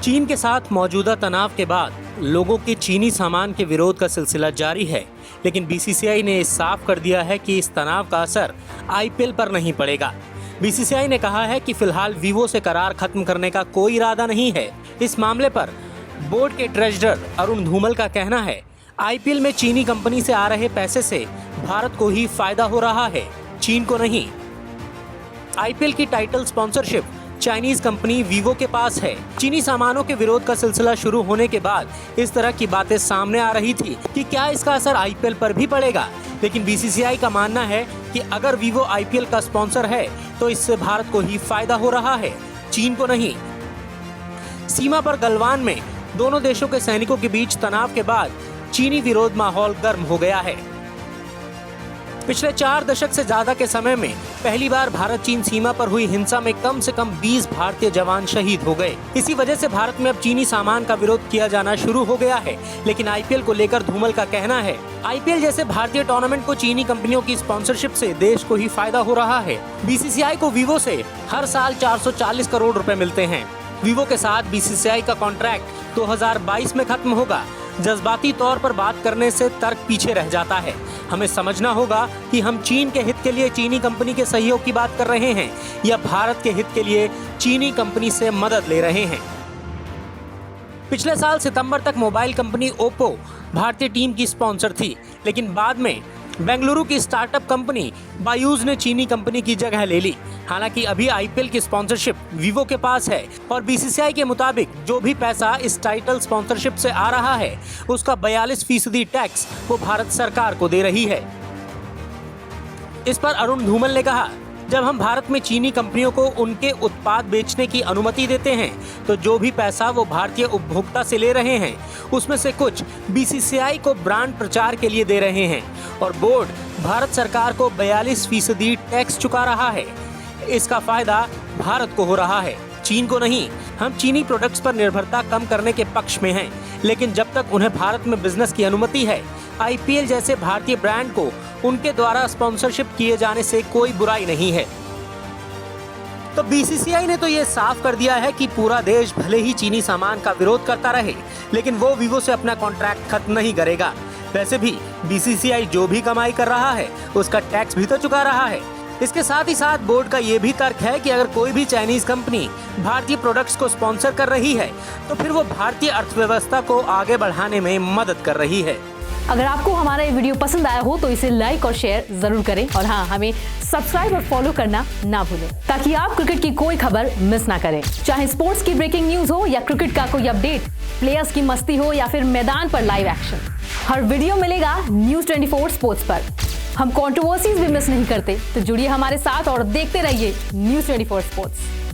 चीन के साथ मौजूदा तनाव के बाद लोगों के चीनी सामान के विरोध का सिलसिला जारी है, लेकिन बीसीसीआई ने साफ कर दिया है कि इस तनाव का असर आईपीएल पर नहीं पड़ेगा। बीसीसीआई ने कहा है कि फिलहाल वीवो से करार खत्म करने का कोई इरादा नहीं है। इस मामले पर बोर्ड के ट्रेजरर अरुण धूमल का कहना है, आईपीएल में चीनी कंपनी से आ रहे पैसे से भारत को ही फायदा हो रहा है, चीन को नहीं। आईपीएल की title sponsorship Chinese company Vivo के पास है। चीनी सामानों के विरोध का सिलसिला शुरू होने के बाद इस तरह की बातें सामने आ रही थी कि क्या इसका असर आईपीएल पर भी पड़ेगा, लेकिन बीसीसीआई का मानना है कि अगर वीवो आईपीएल का स्पॉन्सर है तो इससे भारत को ही फायदा हो रहा है, चीन को नहीं। सीमा पर गलवान में दोनों देशों के सैनिकों के बीच तनाव के बाद चीनी विरोध माहौल गर्म हो गया है। पिछले 4 दशक से ज्यादा के समय में पहली बार भारत चीन सीमा पर हुई हिंसा में कम से कम 20 भारतीय जवान शहीद हो गए। इसी वजह से भारत में अब चीनी सामान का विरोध किया जाना शुरू हो गया है। लेकिन आईपीएल को लेकर धूमल का कहना है, आईपीएल जैसे भारतीय टूर्नामेंट को चीनी कंपनियों की स्पॉन्सरशिप से देश को ही फायदा हो रहा है। बीसीसीआई को वीवो से हर साल 440 करोड़ रुपए मिलते हैं। वीवो के साथ बीसीसीआई का कॉन्ट्रैक्ट 2022 में खत्म होगा। जज्बाती तौर पर बात करने से तर्क पीछे रह जाता है। हमें समझना होगा कि हम चीन के हित के लिए चीनी कंपनी के सहयोग की बात कर रहे हैं या भारत के हित के लिए चीनी कंपनी से मदद ले रहे हैं। पिछले साल सितंबर तक मोबाइल कंपनी ओप्पो भारतीय टीम की स्पॉन्सर थी, लेकिन बाद में बेंगलुरु की स्टार्टअप कंपनी बायूज ने चीनी कंपनी की जगह ले ली। हालांकि अभी आईपीएल की स्पॉन्सरशिप वीवो के पास है और बीसीसीआई के मुताबिक जो भी पैसा इस टाइटल स्पॉन्सरशिप से आ रहा है उसका 42% टैक्स वो भारत सरकार को दे रही है। इस पर अरुण धूमल ने कहा, जब हम भारत में चीनी कंपनियों को उनके उत्पाद बेचने की अनुमति देते हैं तो जो भी पैसा वो भारतीय उपभोक्ता से ले रहे हैं उसमें से कुछ बीसीसीआई को ब्रांड प्रचार के लिए दे रहे हैं और बोर्ड भारत सरकार को 42% टैक्स चुका रहा है। इसका फायदा भारत को हो रहा है, चीन को नहीं। हम चीनी प्रोडक्ट्स पर निर्भरता कम करने के पक्ष में हैं, लेकिन जब तक उन्हें भारत में बिजनेस की अनुमति है, आईपीएल जैसे भारतीय ब्रांड को उनके द्वारा स्पॉन्सरशिप किए जाने से कोई बुराई नहीं है। तो बीसीसीआई ने तो ये साफ कर दिया है कि पूरा देश भले ही चीनी सामान का विरोध करता रहे, लेकिन वो वीवो से अपना कॉन्ट्रैक्ट खत्म नहीं करेगा। वैसे भी बीसीसीआई जो भी कमाई कर रहा है उसका टैक्स भी तो चुका रहा है। इसके साथ ही साथ बोर्ड का ये भी तर्क है कि अगर कोई भी चाइनीज कंपनी भारतीय प्रोडक्ट्स को स्पॉन्सर कर रही है तो फिर वो भारतीय अर्थव्यवस्था को आगे बढ़ाने में मदद कर रही है। अगर आपको हमारा ये वीडियो पसंद आया हो तो इसे लाइक और शेयर जरूर करें और हाँ, हमें सब्सक्राइब और फॉलो करना ना भूलें ताकि आप क्रिकेट की कोई खबर मिस ना करें। चाहे स्पोर्ट्स की ब्रेकिंग न्यूज हो या क्रिकेट का कोई अपडेट, प्लेयर्स की मस्ती हो या फिर मैदान पर लाइव एक्शन, हर वीडियो मिलेगा न्यूज़ 24 स्पोर्ट्स पर। हम कंट्रोवर्सीज भी मिस नहीं करते, तो जुड़िए हमारे साथ और देखते रहिए न्यूज़ 24 स्पोर्ट्स।